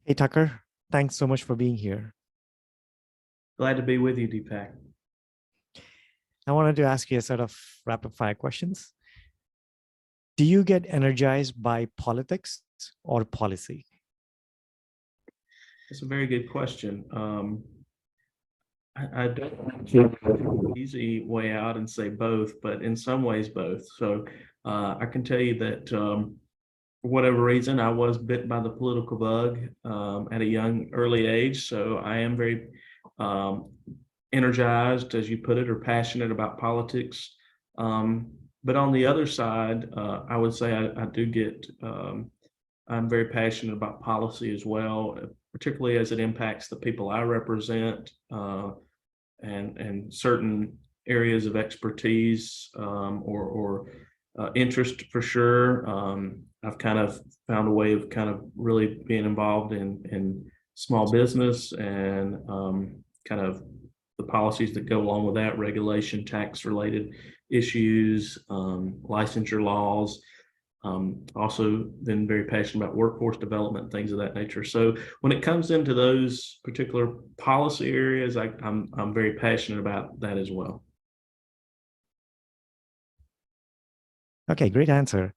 Hey, Tucker, thanks so much for being here. Glad to be with you, Deepak. I wanted to ask you a set of rapid fire questions. Do you get energized by politics or policy? That's a very good question. I don't have an easy way out and say both, but in some ways both. So I can tell you that for whatever reason, I was bit by the political bug at a young, early age. So I am very um, energized, as you put it, or passionate about politics. Um, but on the other side, I would say I do get I'm very passionate about policy as well, particularly as it impacts the people I represent and certain areas of expertise or interest for sure. I've kind of found a way of kind of really being involved in small business and kind of the policies that go along with that, regulation, tax related issues, licensure laws. Also been very passionate about workforce development, things of that nature. So when it comes into those particular policy areas, I'm very passionate about that as well. Okay, great answer.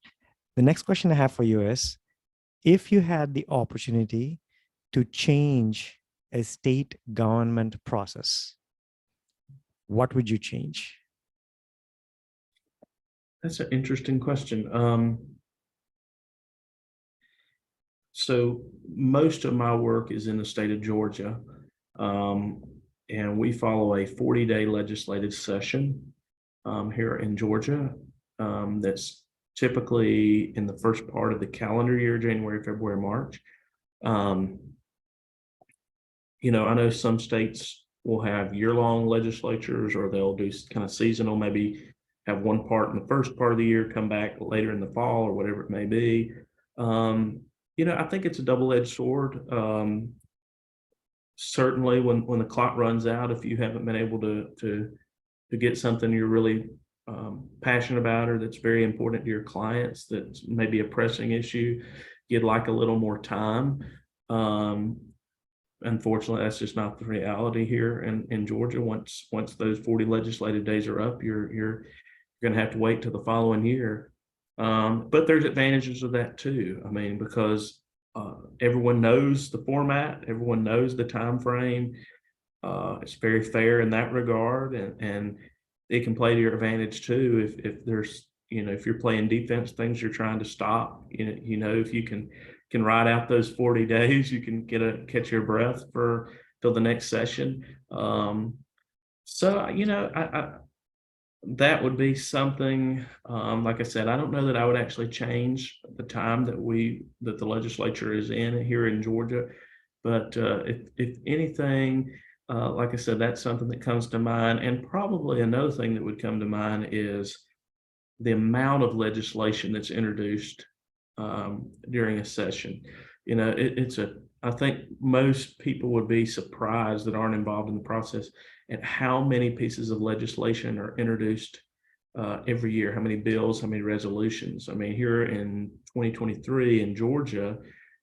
The next question I have for you is, if you had the opportunity to change a state government process, what would you change? That's an interesting question. So most of my work is in the state of Georgia, um, and we follow a 40-day legislative session here in Georgia. That's typically in the first part of the calendar year, January, February, March. Um, I know some states will have year-long legislatures, or they'll do kind of seasonal, maybe have one part in the first part of the year, come back later in the fall, or whatever it may be. Um, I think it's a double-edged sword. Certainly, when the clock runs out, if you haven't been able to get something you're really passionate about, or that's very important to your clients, that's maybe a pressing issue, you'd like a little more time. Um, Unfortunately, that's just not the reality here in Georgia. Once those 40 legislative days are up, you're going to have to wait till the following year. But there's advantages of that too. I mean, because everyone knows the format, everyone knows the time frame. It's very fair in that regard, and it can play to your advantage too. If there's if you're playing defense, things you're trying to stop, if you can ride out those 40 days, you can catch your breath for till the next session. So I that would be something. Like I said, I don't know that I would actually change the time that the legislature is in here in Georgia, but if anything, like I said, that's something that comes to mind. And probably another thing that would come to mind is the amount of legislation that's introduced during a session. I think most people would be surprised that aren't involved in the process at how many pieces of legislation are introduced every year, how many bills, how many resolutions. I mean, here in 2023 in Georgia,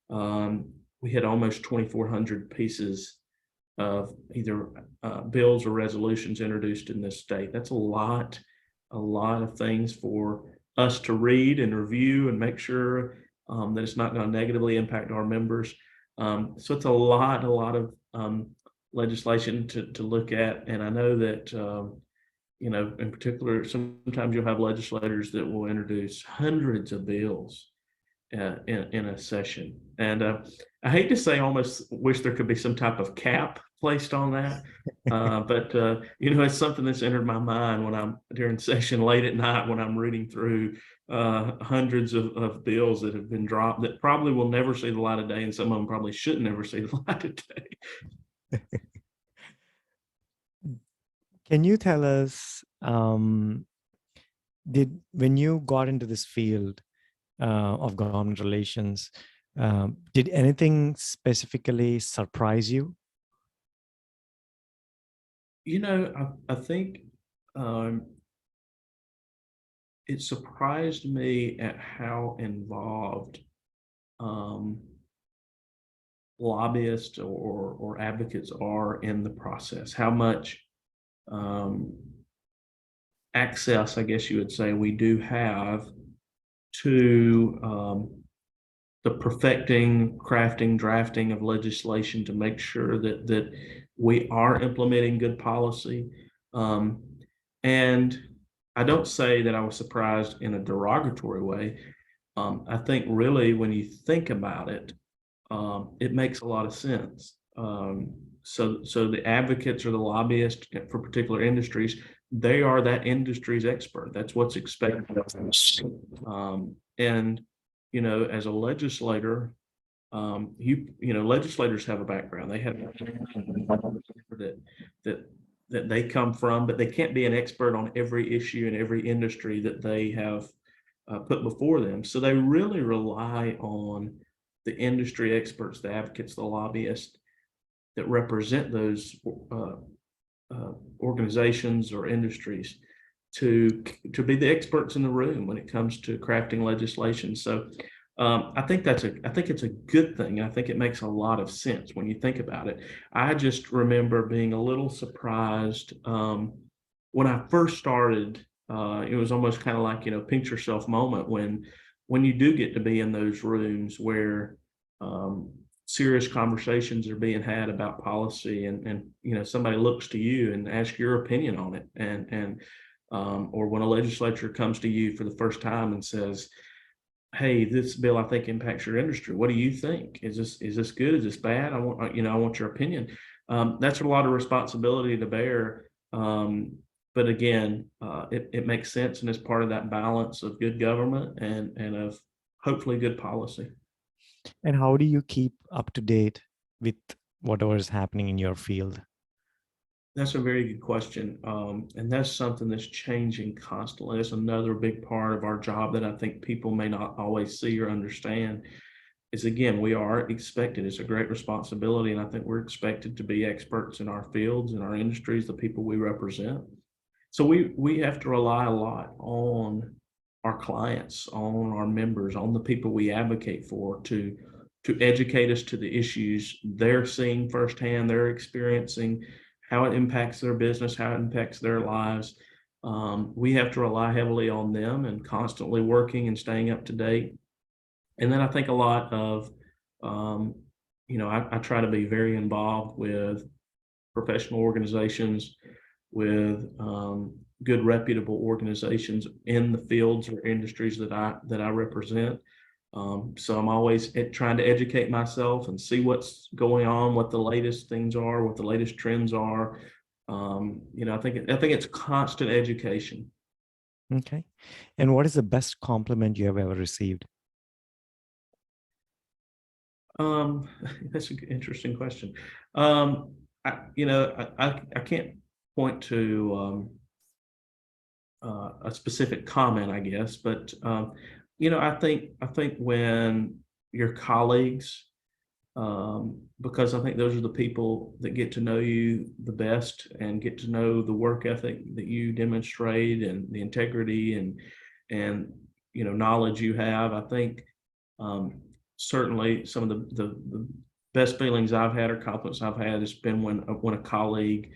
we had almost 2,400 pieces of either bills or resolutions introduced in this state. That's a lot of things for us to read and review and make sure that it's not going to negatively impact our members. So it's a lot of legislation to look at. And I know that, in particular, sometimes you'll have legislators that will introduce hundreds of bills in a session. And I hate to say, almost wish there could be some type of cap placed on that. But it's something that's entered my mind when I'm during session late at night when I'm reading through hundreds of bills that have been dropped that probably will never see the light of day, and some of them probably should never see the light of day. Can you tell us, did when you got into this field of government relations, did anything specifically surprise you? I think um, it surprised me at how involved um, lobbyists or advocates are in the process, how much um, access, I guess you would say, we do have to the perfecting, crafting, drafting of legislation to make sure that we are implementing good policy. Um, and I don't say that I was surprised in a derogatory way. I think really when you think about it, it makes a lot of sense. So the advocates or the lobbyists for particular industries, they are that industry's expert. That's what's expected of us. And as a legislator, legislators have a background. They have that that that they come from, but they can't be an expert on every issue in every industry that they have put before them. So they really rely on the industry experts, the advocates, the lobbyists that represent those organizations or industries to be the experts in the room when it comes to crafting legislation. So I think it's a good thing. I think it makes a lot of sense when you think about it. I just remember being a little surprised when I first started. It was almost kind of like, pinch yourself moment when you do get to be in those rooms where serious conversations are being had about policy, and somebody looks to you and asks your opinion on it, and or when a legislature comes to you for the first time and says, hey, this bill I think impacts your industry. What do you think? Is this good? Is this bad? I want your opinion. That's a lot of responsibility to bear. But again, it makes sense, and it's part of that balance of good government and of hopefully good policy. And how do you keep up to date with whatever is happening in your field? That's a very good question. And that's something that's changing constantly. That's another big part of our job that I think people may not always see or understand is, again, we are expected. It's a great responsibility. And I think we're expected to be experts in our fields, in our industries, the people we represent. So we have to rely a lot on our clients, on our members, on the people we advocate for to educate us to the issues they're seeing firsthand, they're experiencing, how it impacts their business, how it impacts their lives. We have to rely heavily on them and constantly working and staying up to date. And then I think a lot of, I try to be very involved with professional organizations, with good reputable organizations in the fields or industries that I represent. So I'm always trying to educate myself and see what's going on, what the latest things are, what the latest trends are. I think it's constant education. Okay. And what is the best compliment you have ever received? That's an interesting question. I can't point to a specific comment, I guess, but I think when your colleagues, because I think those are the people that get to know you the best and get to know the work ethic that you demonstrate and the integrity and knowledge you have. I think certainly some of the best feelings I've had or compliments I've had has been when a colleague,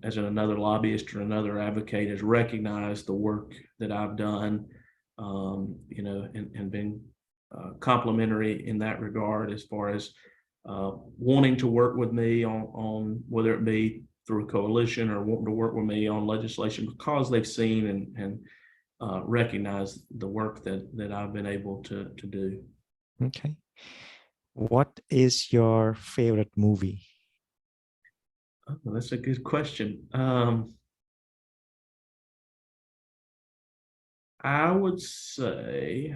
as another lobbyist or another advocate, has recognized the work that I've done, and been complimentary in that regard, as far as wanting to work with me on whether it be through a coalition or wanting to work with me on legislation because they've seen and recognize the work that I've been able to do. Okay. What is your favorite movie? Oh, that's a good question. I would say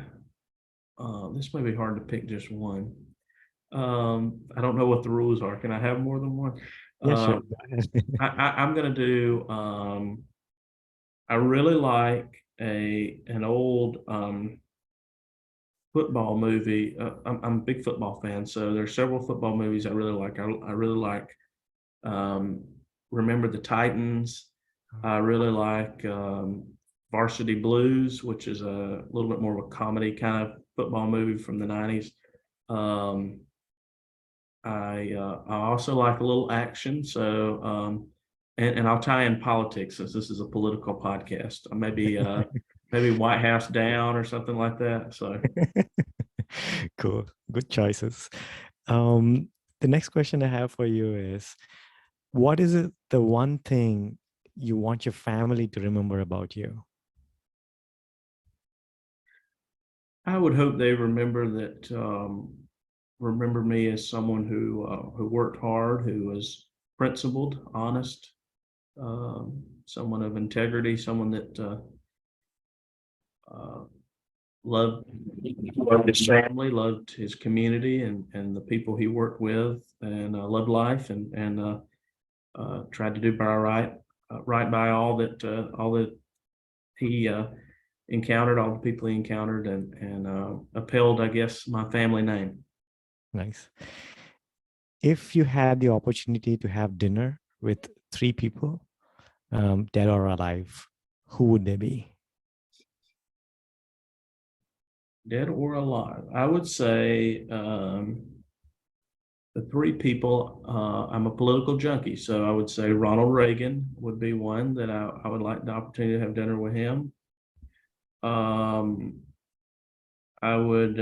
this may be hard to pick just one. I don't know what the rules are. Can I have more than one? Yeah, sure. I'm gonna do. I really like an old football movie. I'm a big football fan, so there's several football movies I really like. I really like Remember the Titans. I really like Varsity Blues, which is a little bit more of a comedy kind of football movie from the 90s. I also like a little action. So and I'll tie in politics since this is a political podcast. Maybe White House down or something like that. So Cool. Good choices. Um, the next question I have for you is, what is it, the one thing you want your family to remember about you? I would hope they remember me as someone who worked hard, who was principled, honest, someone of integrity, someone that uh, loved his family, loved his community, and the people he worked with, and loved life, and tried to do right by all that he encountered, all the people he encountered, and upheld, I guess, my family name. Nice. If you had the opportunity to have dinner with three people, dead or alive, who would they be? Dead or alive, I would say the three people. I'm a political junkie, so I would say Ronald Reagan would be one that I would like the opportunity to have dinner with him. Um, I would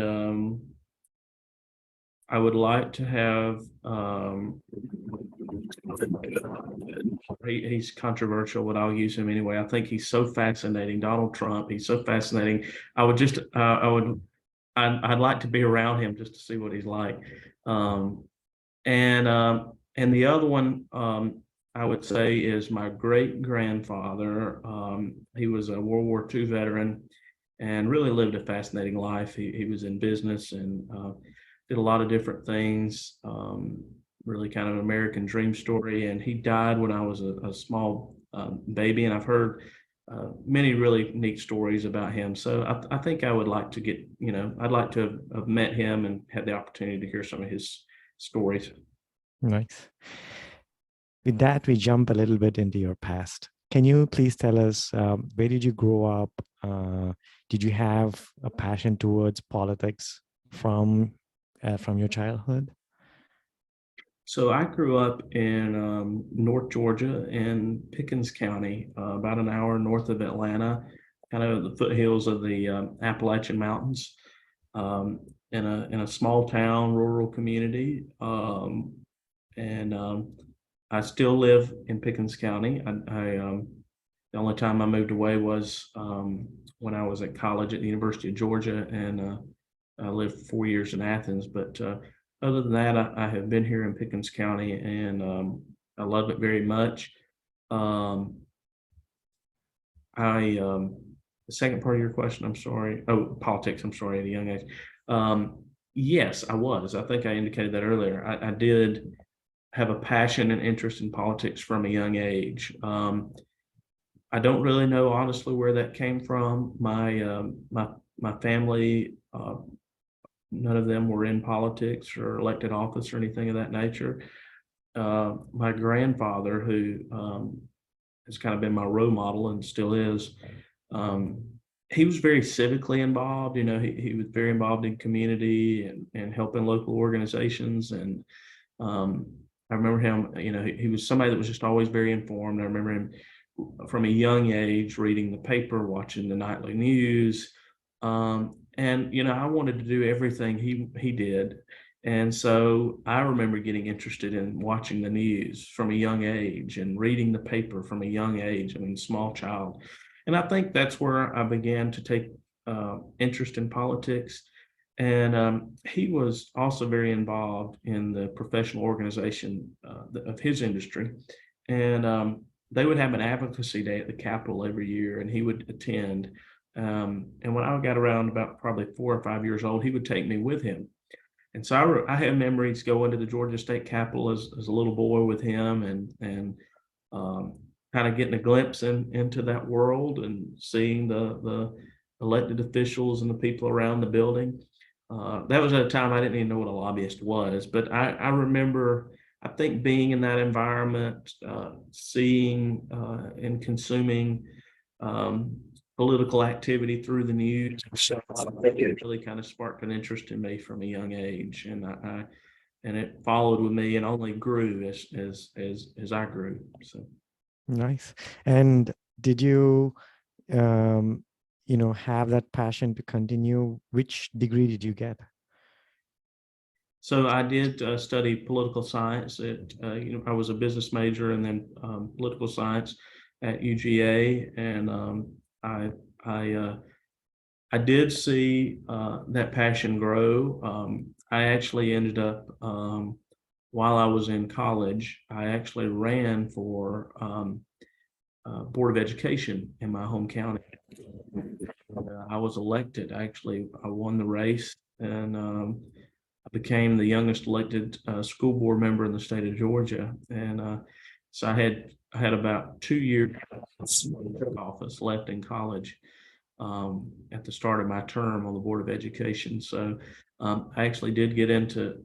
I would like to have he's controversial, but I'll use him anyway. I think he's so fascinating. Donald Trump, he's so fascinating. I would just I'd like to be around him just to see what he's like. Um, and the other one I would say is my great grandfather. He was a World War II veteran and really lived a fascinating life. He was in business and did a lot of different things. Really kind of an American dream story. And he died when I was a small baby, and I've heard many really neat stories about him. So I think I would like to get, I'd like to have met him and had the opportunity to hear some of his stories. Nice. With that, we jump a little bit into your past. Can you please tell us, where did you grow up? Did you have a passion towards politics from your childhood? So I grew up in North Georgia in Pickens County, about an hour north of Atlanta, kind of the foothills of the Appalachian Mountains, in a small town, rural community. And I still live in Pickens County. The only time I moved away was when I was at college at the University of Georgia, and I lived 4 years in Athens. But other than that, I have been here in Pickens County, and I love it very much. Um, the second part of your question, I'm sorry. Oh, politics. I'm sorry. At a young age. Yes, I was. I think I indicated that earlier. I did have a passion and interest in politics from a young age. I don't really know honestly where that came from. My family, none of them were in politics or elected office or anything of that nature. My grandfather, who has kind of been my role model and still is, um, he was very civically involved. He was very involved in community and helping local organizations. And um, I remember him, he was somebody that was just always very informed. I remember him from a young age reading the paper, watching the nightly news. And I wanted to do everything he did. And so I remember getting interested in watching the news from a young age and reading the paper from a young age. I mean, small child. And I think that's where I began to take interest in politics. And he was also very involved in the professional organization of his industry. And they would have an advocacy day at the Capitol every year, and he would attend. And when I got around about probably 4 or 5 years old, he would take me with him. And so I have memories going to the Georgia State Capitol as a little boy with him, and kind of getting a glimpse into that world and seeing the elected officials and the people around the building. That was at a time I didn't even know what a lobbyist was, but I remember, I think, being in that environment, seeing and consuming political activity through the news. So I think it really kind of sparked an interest in me from a young age. And and it followed with me and only grew as I grew. So Nice. And did you, um, have that passion to continue? Which degree did you get? So I did study political science. I was a business major and then political science at UGA, and I I I did see that passion grow. I actually ended up while I was in college, I actually ran for Board of Education in my home county. I was elected. Actually, I won the race, and I became the youngest elected school board member in the state of Georgia. And so I had about 2 years of office left in college at the start of my term on the Board of Education. So I actually did get into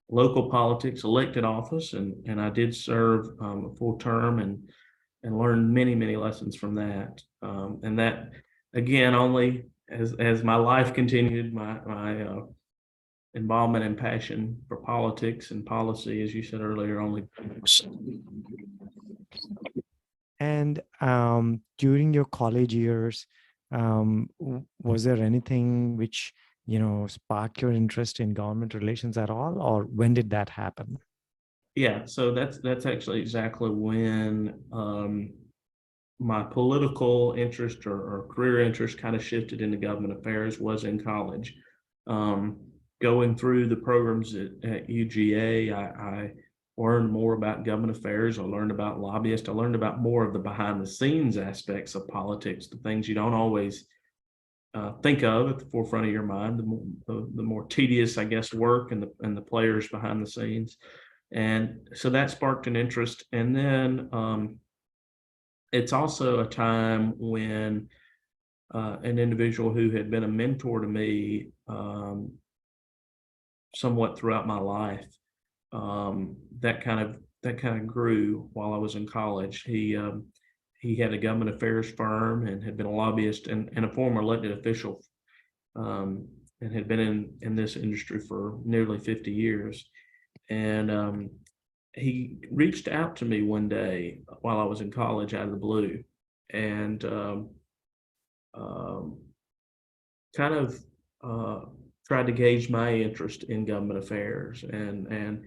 local politics, elected office, and I did serve a full term and learned many lessons from that. And that again, only as my life continued, my involvement and passion for politics and policy, as you said earlier, only. And during your college years, was there anything which, sparked your interest in government relations at all, or when did that happen? Yeah, so that's actually exactly when my political interest or career interest kind of shifted into government affairs was in college. Um, Going through the programs at UGA, I learned more about government affairs. I learned about lobbyists. I learned about more of the behind the scenes aspects of politics, the things you don't always think of at the forefront of your mind, the more tedious, I guess, work and the players behind the scenes. And so that sparked an interest. And then it's also a time when an individual who had been a mentor to me somewhat throughout my life, that kind of grew while I was in college. He had a government affairs firm and had been a lobbyist and a former elected official, and had been in this industry for nearly 50 years. And he reached out to me one day while I was in college out of the blue, and um, kind of tried to gauge my interest in government affairs and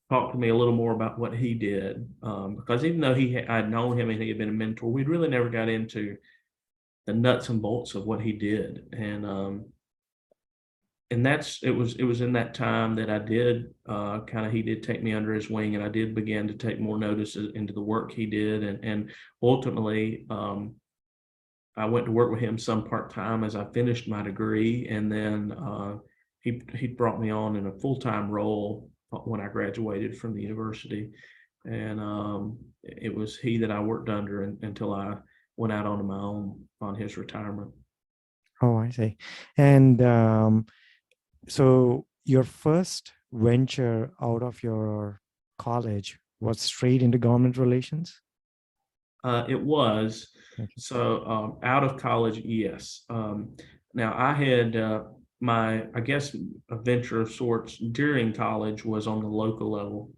talk to me a little more about what he did, because even though I'd known him and he had been a mentor, we'd really never got into the nuts and bolts of what he did. And it was in that time that I did he did take me under his wing, and I did begin to take more notice into the work he did, and ultimately I went to work with him some part-time as I finished my degree, and then he brought me on in a full-time role when I graduated from the university. And it was he that I worked under until I went out on my own on his retirement. Oh, I see. And so your first venture out of your college was straight into government relations? It was. Okay. So out of college, yes. Now I had I guess, a venture of sorts during college was on the local level.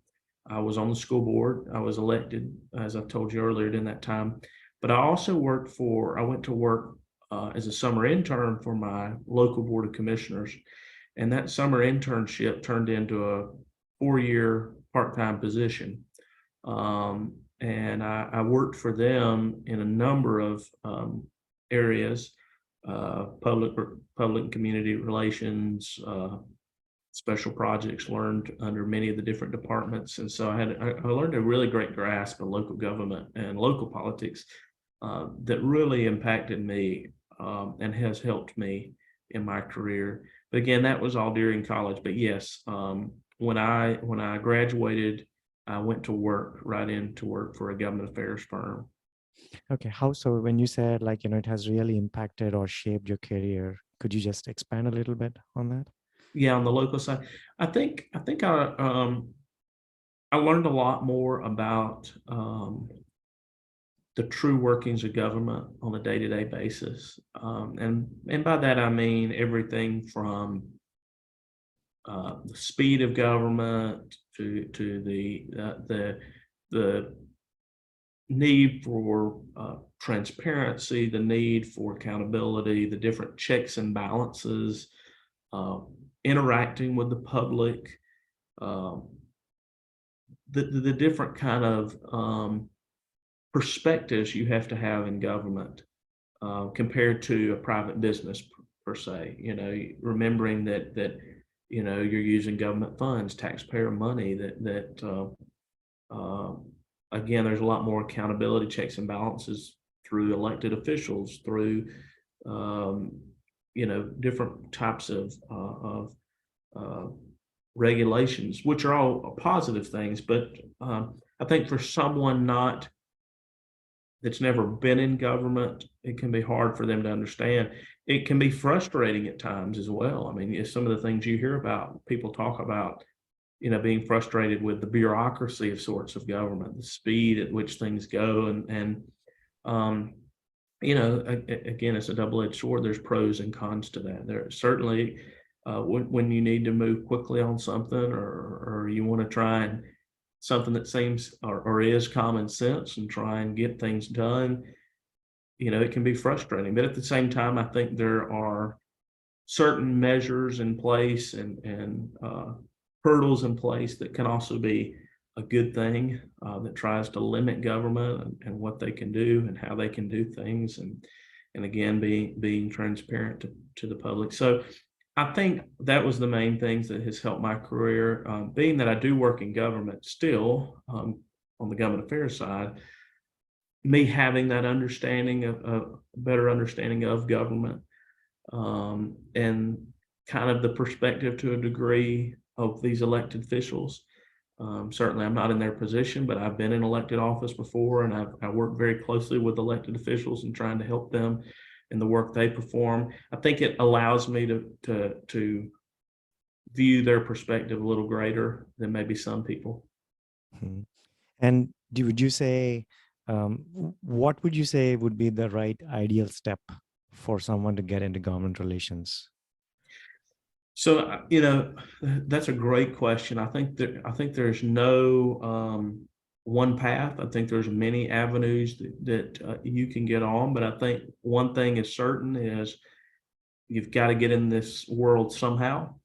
I was on the school board. I was elected, as I told you earlier, in that time. But I went to work as a summer intern for my local board of commissioners. And that summer internship turned into a 4-year part-time position. And I worked for them in a number of areas, public and community relations, special projects, learned under many of the different departments. And so I learned a really great grasp of local government and local politics that really impacted me and has helped me in my career. But again, that was all during college. But yes, when I graduated, I went to work right into work for a government affairs firm. Okay. How so? When you said it has really impacted or shaped your career, could you just expand a little bit on that? Yeah, on the local side, I think I learned a lot more about the true workings of government on a day-to-day basis, and by that I mean everything from the speed of government, to the need for transparency, the need for accountability, the different checks and balances, interacting with the public, um, the different kind of perspectives you have to have in government compared to a private business per se. You know, remembering that you know you're using government funds, taxpayer money. Again, there's a lot more accountability, checks and balances through elected officials, through you know, different types of uh, regulations, which are all positive things. But I think for someone not that's never been in government, it can be hard for them to understand. It can be frustrating at times as well. I mean, some of the things you hear about, people talk about, you know, being frustrated with the bureaucracy of sorts of government, the speed at which things go, and um, you know, again, it's a double-edged sword. There's pros and cons to that. There certainly when you need to move quickly on something, or you want to try and something that seems or is common sense and try and get things done, you know, it can be frustrating. But at the same time, I think there are certain measures in place and hurdles in place that can also be a good thing that tries to limit government and what they can do and how they can do things, and again being transparent to the public. So I think that was the main things that has helped my career. Being that I do work in government still, on the government affairs side, me having that understanding of a better understanding of government, and kind of the perspective to a degree of these elected officials. Certainly, I'm not in their position, but I've been in elected office before, and I work very closely with elected officials and trying to help them in the work they perform. I think it allows me to view their perspective a little greater than maybe some people. Mhm. And would you say, what would you say would be the right ideal step for someone to get into government relations? So, you know, that's a great question. I think there's no one path. I think there's many avenues that you can get on, but I think one thing is certain is you've got to get in this world somehow,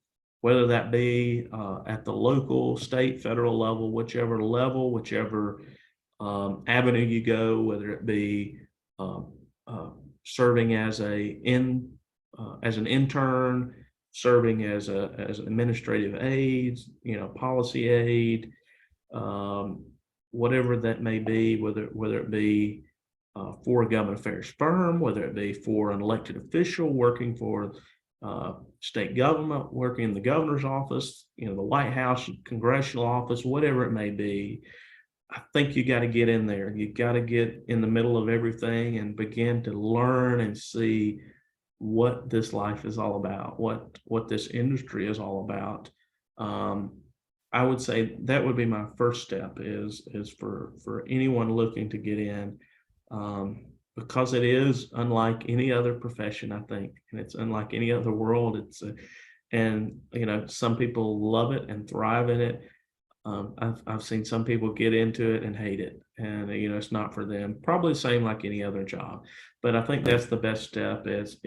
whether that be at the local, state, federal level, whichever avenue you go, whether it be um, uh, serving as an intern, serving as an administrative aide, you know, policy aide, um, whatever that may be, whether it be for a government affairs firm, whether it be for an elected official working for state government, working in the governor's office, you know, the White House, congressional office, whatever it may be. I think you got to get in there. You got to get in the middle of everything and begin to learn and see what this life is all about, what this industry is all about. Um, I would say that would be my first step is for anyone looking to get in, because it is unlike any other profession, I think, and it's unlike any other world. And you know, some people love it and thrive in it. I've seen some people get into it and hate it, and you know, it's not for them. Probably the same like any other job, but I think that's the best step is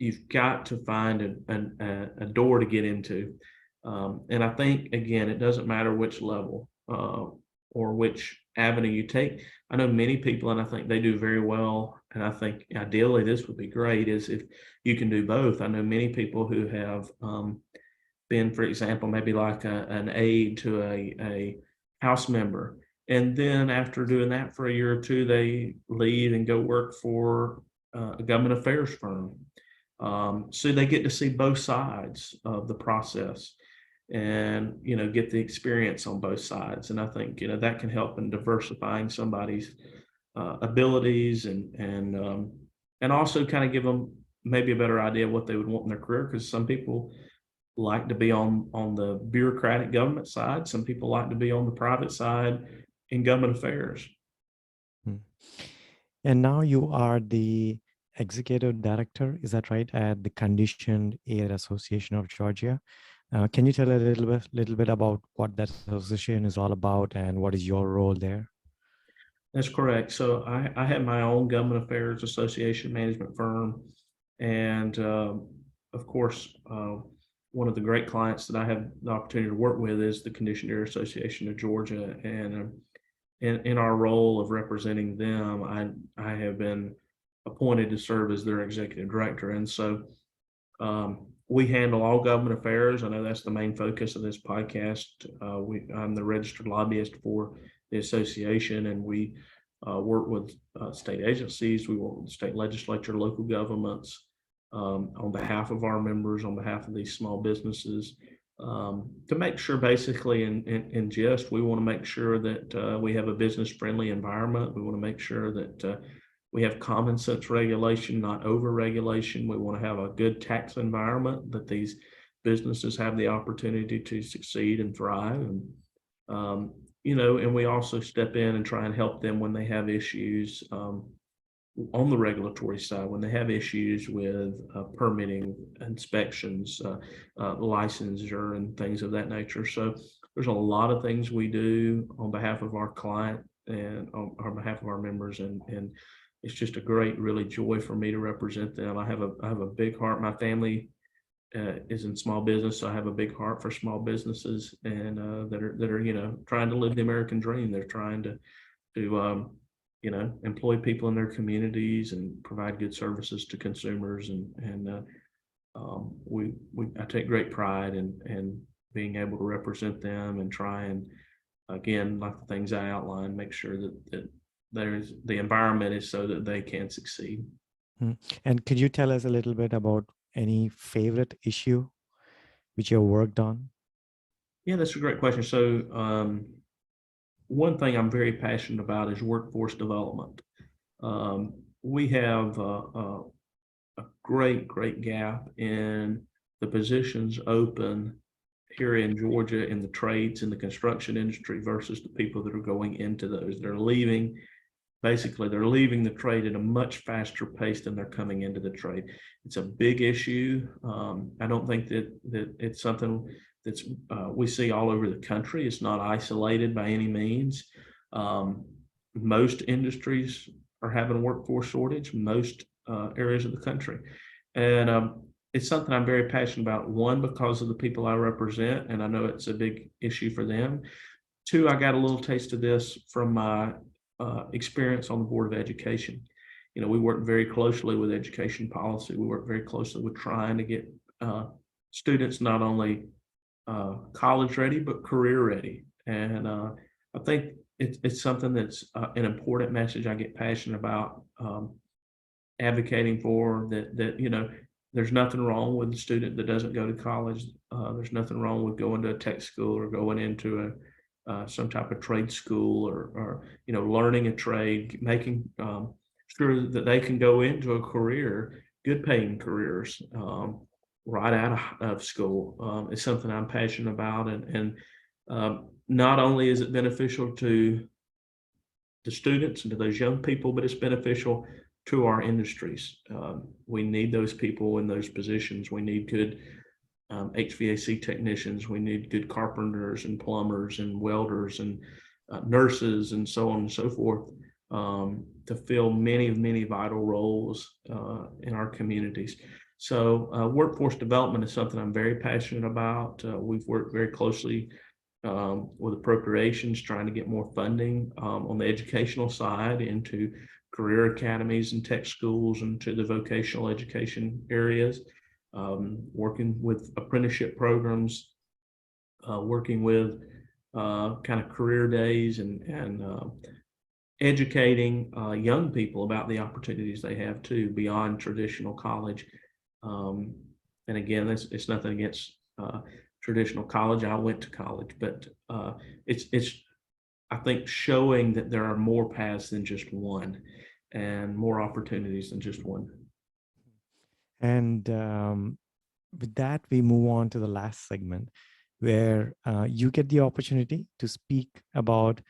you've got to find a door to get into, and I think again, it doesn't matter which level or which avenue you take. I know many people, and I think they do very well. And I think ideally this would be great is if you can do both. I know many people who have been, for example, maybe like an aide to a house member. And then after doing that for a year or two, they leave and go work for a government affairs firm. So they get to see both sides of the process and, you know, get the experience on both sides. And I think, you know, that can help in diversifying somebody's abilities and also kind of give them maybe a better idea of what they would want in their career. Because some people like to be on the bureaucratic government side. Some people like to be on the private side in government affairs. Hmm. And now you are the executive director, is that right, at the Conditioned Air Association of Georgia? Can you tell a little bit about what that association is all about and what is your role there? That's correct. So I have my own government affairs association management firm. And of course, one of the great clients that I have the opportunity to work with is the Conditioned Air Association of Georgia. And in our role of representing them, I have been appointed to serve as their executive director. And so we handle all government affairs. I know that's the main focus of this podcast. I'm the registered lobbyist for the association, and we work with state agencies. We work with the state legislature, local governments, on behalf of our members, on behalf of these small businesses, to make sure, basically, in gist, we want to make sure that we have a business-friendly environment. We want to make sure that we have common sense regulation, not over regulation. We want to have a good tax environment that these businesses have the opportunity to succeed and thrive. And, and we also step in and try and help them when they have issues on the regulatory side, when they have issues with permitting, inspections, licensure, and things of that nature. So there's a lot of things we do on behalf of our client and on behalf of our members, and it's just a great, really joy for me to represent them. I have a big heart. My family is in small business, so I have a big heart for small businesses, and that are trying to live the American dream. They're trying to employ people in their communities and provide good services to consumers, and I take great pride in being able to represent them and try and, again, like the things I outlined, make sure that the environment is so that they can succeed. And could you tell us a little bit about any favorite issue which you worked on? Yeah, that's a great question. So one thing I'm very passionate about is workforce development. We have a great gap in the positions open here in Georgia in the trades, in the construction industry, versus the people that are going into those. They're leaving the trade at a much faster pace than they're coming into the trade. It's a big issue. I don't think that it's something that's we see all over the country. It's not isolated by any means. Most industries are having a workforce shortage, most areas of the country. And it's something I'm very passionate about. One, because of the people I represent, and I know it's a big issue for them. Two, I got a little taste of this from my experience on the Board of Education. We work very closely with education policy. We work very closely with trying to get students not only college ready, but career ready. And I think it's something that's an important message I get passionate about advocating for, that there's nothing wrong with a student that doesn't go to college. There's nothing wrong with going to a tech school or going into some type of trade school, or learning a trade, making sure that they can go into a career, good paying careers, right out of school. Is something I'm passionate about, and not only is it beneficial to the students and to those young people, but it's beneficial to our industries. We need those people in those positions. We need good HVAC technicians. We need good carpenters and plumbers and welders and nurses and so on and so forth, to fill many vital roles in our communities. So workforce development is something I'm very passionate about. We've worked very closely with appropriations, trying to get more funding on the educational side into career academies and tech schools and to the vocational education areas. Working with apprenticeship programs, working with kind of career days, and educating young people about the opportunities they have too beyond traditional college. And again, it's nothing against traditional college. I went to college, but it's I think showing that there are more paths than just one, and more opportunities than just one. And with that, we move on to the last segment, where you get the opportunity to speak about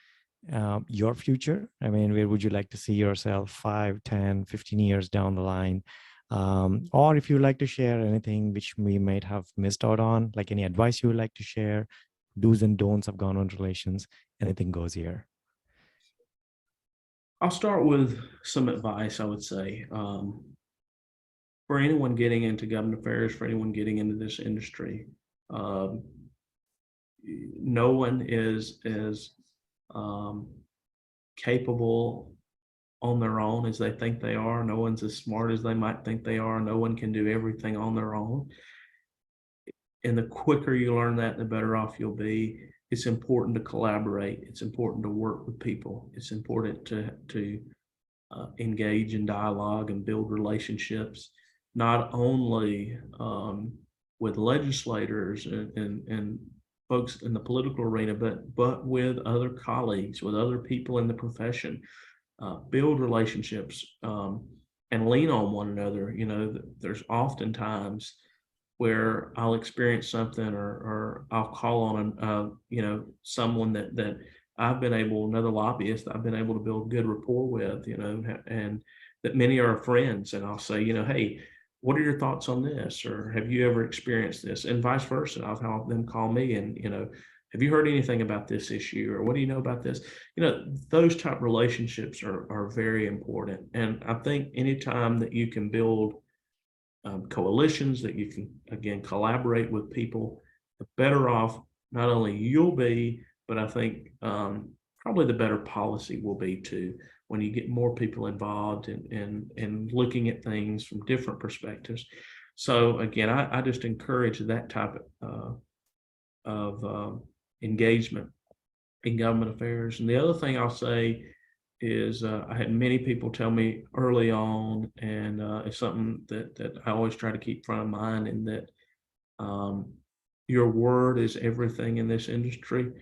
your future. I mean, where would you like to see yourself 5, 10, 15 years down the line? Or if you'd like to share anything which we might have missed out on, like any advice you would like to share, do's and don'ts of government relations, anything goes here. I'll start with some advice, I would say. For anyone getting into government affairs, for anyone getting into this industry, um, no one is as capable on their own as they think they are. No one's as smart as they might think they are. No one can do everything on their own. And the quicker you learn that, the better off you'll be. It's important to collaborate. It's important to work with people. It's important to engage in dialogue and build relationships, not only with legislators and folks in the political arena, but with other colleagues, with other people in the profession. Build relationships and lean on one another. You know, there's oftentimes where I'll experience something or I'll call on someone that I've been able, another lobbyist I've been able to build good rapport with, and that many are friends. And I'll say, hey, what are your thoughts on this? Or have you ever experienced this? And vice versa. I've had them call me and, have you heard anything about this issue? Or what do you know about this? Those type relationships are very important. And I think anytime that you can build coalitions, that you can, again, collaborate with people, the better off not only you'll be, but I think probably the better policy will be too, when you get more people involved and looking at things from different perspectives. So again, I just encourage that type of engagement in government affairs. And the other thing I'll say is I had many people tell me early on, and it's something that I always try to keep front of mind, in that your word is everything in this industry.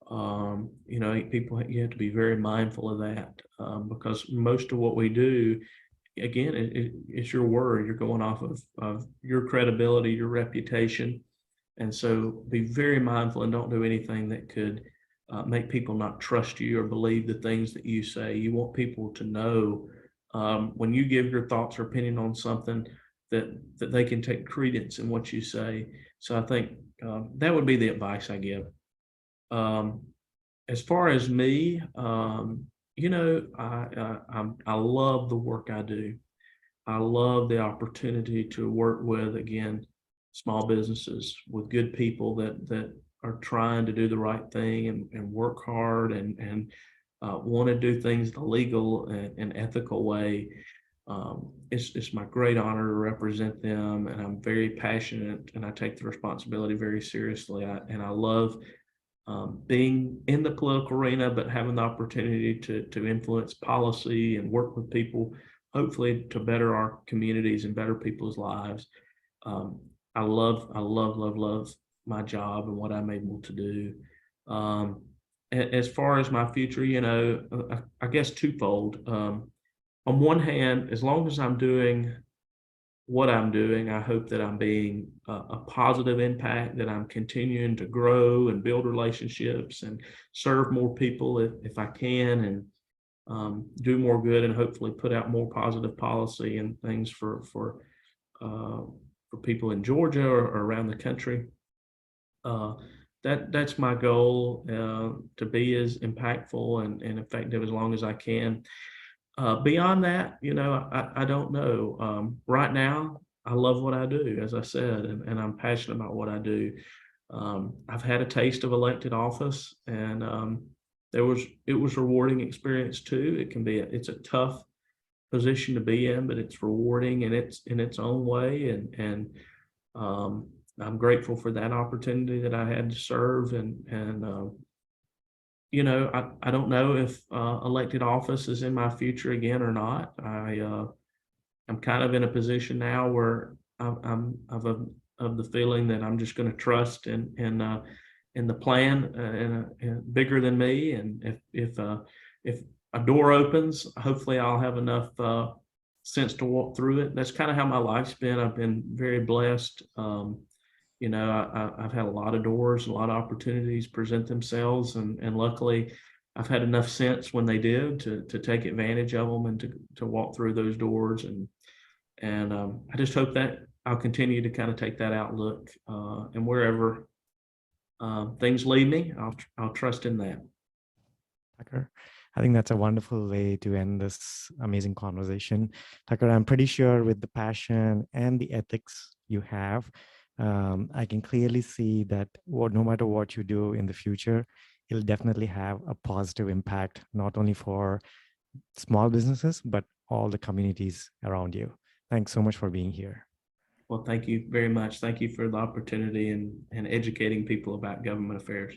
People, you have to be very mindful of that because most of what we do, again, it's your word. You're going off of your credibility, your reputation. And so be very mindful and don't do anything that could make people not trust you or believe the things that you say. You want people to know when you give your thoughts or opinion on something that they can take credence in what you say. So I think that would be the advice I give. As far as me, I love the work I do. I love the opportunity to work with, again, small businesses, with good people that are trying to do the right thing and work hard and want to do things the legal and ethical way. It's my great honor to represent them, and I'm very passionate, and I take the responsibility very seriously. I love being in the political arena, but having the opportunity to influence policy and work with people, hopefully to better our communities and better people's lives. I love my job and what I'm able to do. As far as my future, I guess twofold. On one hand, as long as I'm doing what I'm doing, I hope that I'm being a positive impact, that I'm continuing to grow and build relationships and serve more people if I can, and do more good, and hopefully put out more positive policy and things for people in Georgia or around the country. That's my goal, to be as impactful and effective as long as I can. Beyond that, I don't know. Right now, I love what I do, as I said, and I'm passionate about what I do. I've had a taste of elected office, and it was a rewarding experience too. It's a tough position to be in, but it's rewarding in its own way, and I'm grateful for that opportunity that I had to serve, and I don't know if elected office is in my future again or not. I'm kind of in a position now where I'm of the feeling that I'm just going to trust in the plan and bigger than me. And if a door opens, hopefully I'll have enough sense to walk through it. That's kind of how my life's been. I've been very blessed. I've had a lot of doors, a lot of opportunities present themselves, and luckily I've had enough sense when they did to take advantage of them and to walk through those doors. And And I just hope that I'll continue to kind of take that outlook, and wherever things lead me, I'll trust in that. Tucker, I think that's a wonderful way to end this amazing conversation. Tucker, I'm pretty sure with the passion and the ethics you have, I can clearly see that no matter what you do in the future, it'll definitely have a positive impact, not only for small businesses, but all the communities around you. Thanks so much for being here. Well, thank you very much. Thank you for the opportunity and educating people about government affairs.